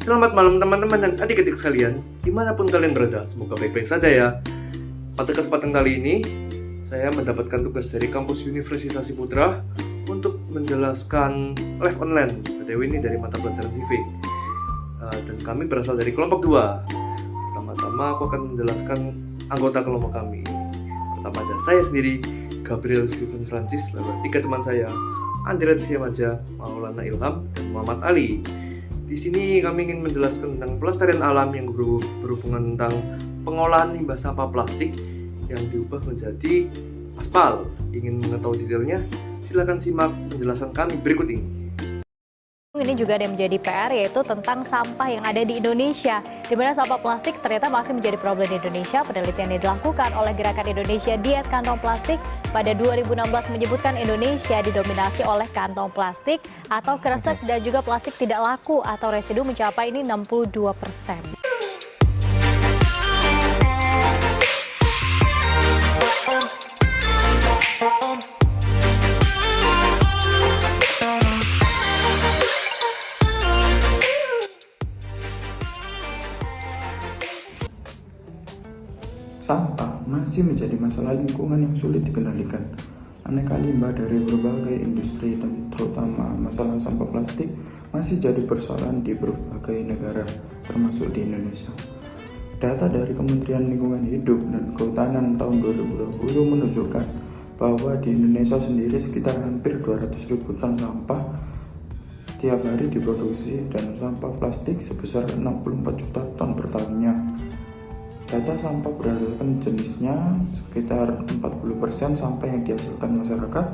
Selamat malam teman-teman dan adik-adik sekalian, dimanapun kalian berada, semoga baik-baik saja ya. Pada kesempatan kali ini, saya mendapatkan tugas dari kampus Universitas Ciputra untuk menjelaskan live online PTW ini dari mata pelajaran civic. Dan kami berasal dari kelompok 2. Pertama-tama aku akan menjelaskan anggota kelompok kami. Pertama ada saya sendiri, Gabriel Stephen Francis, lalu 3 teman saya, Andreas Siamaja, Maulana Ilham, dan Muhammad Ali. Di sini kami ingin menjelaskan tentang pelestarian alam yang berhubungan tentang pengolahan limbah sampah plastik yang diubah menjadi aspal. Ingin mengetahui detailnya? Silakan simak penjelasan kami berikut ini. Ini juga ada yang menjadi PR, yaitu tentang sampah yang ada di Indonesia, di mana sampah plastik ternyata masih menjadi problem di Indonesia. Penelitian yang dilakukan oleh Gerakan Indonesia Diet Kantong Plastik pada 2016 menyebutkan Indonesia didominasi oleh kantong plastik atau kresek dan juga plastik tidak laku atau residu mencapai ini 62%. Sampah masih menjadi masalah lingkungan yang sulit dikendalikan. Aneka limbah dari berbagai industri dan terutama masalah sampah plastik masih jadi persoalan di berbagai negara, termasuk di Indonesia. Data dari Kementerian Lingkungan Hidup dan Kehutanan tahun 2020 menunjukkan bahwa di Indonesia sendiri sekitar hampir 200.000 ton sampah tiap hari diproduksi dan sampah plastik sebesar 64 juta ton per tahunnya. Data sampah berdasarkan jenisnya, sekitar 40% sampah yang dihasilkan masyarakat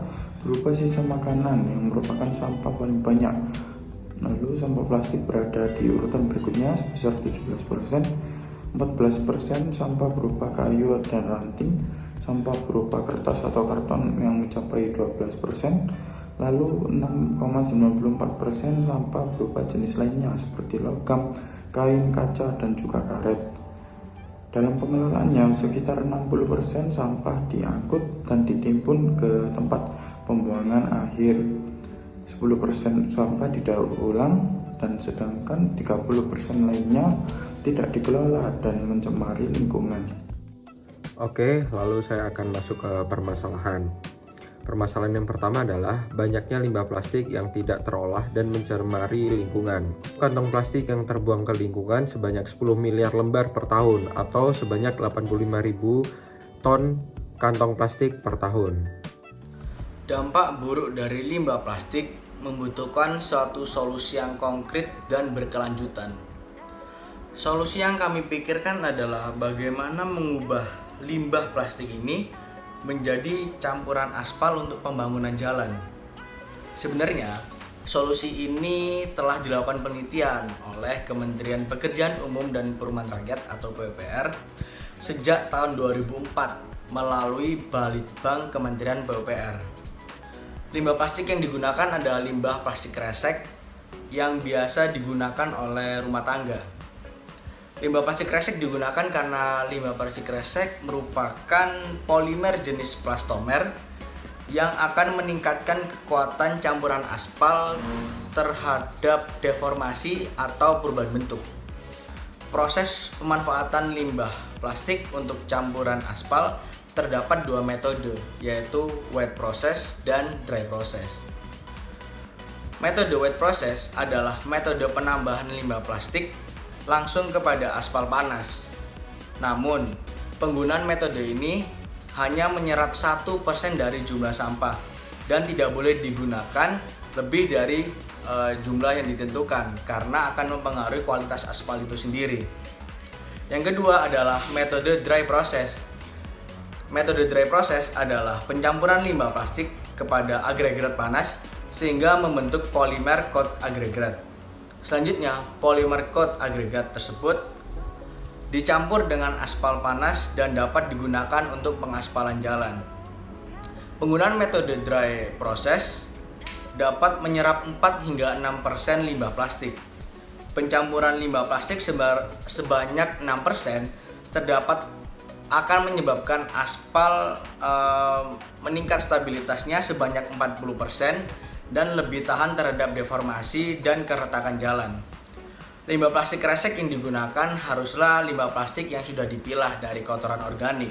berupa sisa makanan yang merupakan sampah paling banyak. Lalu sampah plastik berada di urutan berikutnya sebesar 17%, 14% sampah berupa kayu dan ranting, sampah berupa kertas atau karton yang mencapai 12%, lalu 6,94% sampah berupa jenis lainnya seperti logam, kain, kaca, dan juga karet. Dalam pengelolaannya, sekitar 60% sampah diangkut dan ditimbun ke tempat pembuangan akhir, 10% sampah didaur ulang, dan sedangkan 30% lainnya tidak dikelola dan mencemari lingkungan. Oke, lalu saya akan masuk ke permasalahan. Permasalahan yang pertama adalah banyaknya limbah plastik yang tidak terolah dan mencemari lingkungan. Kantong plastik yang terbuang ke lingkungan sebanyak 10 miliar lembar per tahun atau sebanyak 85.000 ton kantong plastik per tahun. Dampak buruk dari limbah plastik membutuhkan suatu solusi yang konkret dan berkelanjutan. Solusi yang kami pikirkan adalah bagaimana mengubah limbah plastik ini menjadi campuran aspal untuk pembangunan jalan. Sebenarnya, solusi ini telah dilakukan penelitian oleh Kementerian Pekerjaan Umum dan Perumahan Rakyat atau PUPR sejak tahun 2004 melalui Balitbang Kementerian PUPR. Limbah plastik yang digunakan adalah limbah plastik kresek yang biasa digunakan oleh rumah tangga. Limbah plastik kresek digunakan karena limbah plastik kresek merupakan polimer jenis plastomer yang akan meningkatkan kekuatan campuran aspal terhadap deformasi atau perubahan bentuk. Proses pemanfaatan limbah plastik untuk campuran aspal terdapat 2 metode, yaitu wet process dan dry process. Metode wet process adalah metode penambahan limbah plastik langsung kepada aspal panas. Namun, penggunaan metode ini hanya menyerap 1% dari jumlah sampah dan tidak boleh digunakan lebih dari jumlah yang ditentukan karena akan mempengaruhi kualitas aspal itu sendiri. Yang kedua adalah metode dry process. Metode dry process adalah pencampuran limbah plastik kepada agregat panas sehingga membentuk polimer coat agregat. Selanjutnya, polimer coat agregat tersebut dicampur dengan aspal panas dan dapat digunakan untuk pengaspalan jalan. Penggunaan metode dry process dapat menyerap 4 hingga 6% limbah plastik. Pencampuran limbah plastik sebanyak 6% terdapat akan menyebabkan aspal meningkat stabilitasnya sebanyak 40% dan lebih tahan terhadap deformasi dan keretakan jalan. Limbah plastik kresek yang digunakan haruslah limbah plastik yang sudah dipilah dari kotoran organik.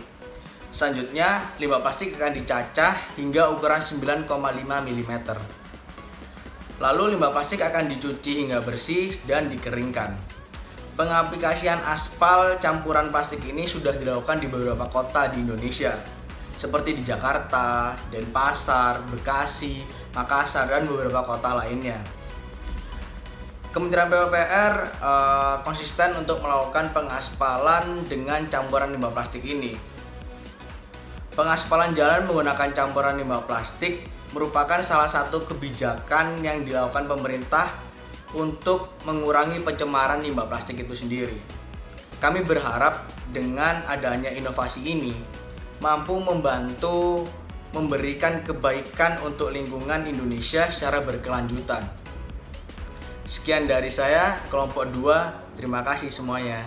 Selanjutnya, limbah plastik akan dicacah hingga ukuran 9,5 mm. Lalu limbah plastik akan dicuci hingga bersih dan dikeringkan. Pengaplikasian aspal campuran plastik ini sudah dilakukan di beberapa kota di Indonesia, seperti di Jakarta, Denpasar, Bekasi, Makassar, dan beberapa kota lainnya. Kementerian PUPR konsisten untuk melakukan pengaspalan dengan campuran limbah plastik ini. Pengaspalan jalan menggunakan campuran limbah plastik merupakan salah satu kebijakan yang dilakukan pemerintah untuk mengurangi pencemaran limbah plastik itu sendiri. Kami berharap dengan adanya inovasi ini mampu membantu memberikan kebaikan untuk lingkungan Indonesia secara berkelanjutan. Sekian dari saya, kelompok 2. Terima kasih semuanya.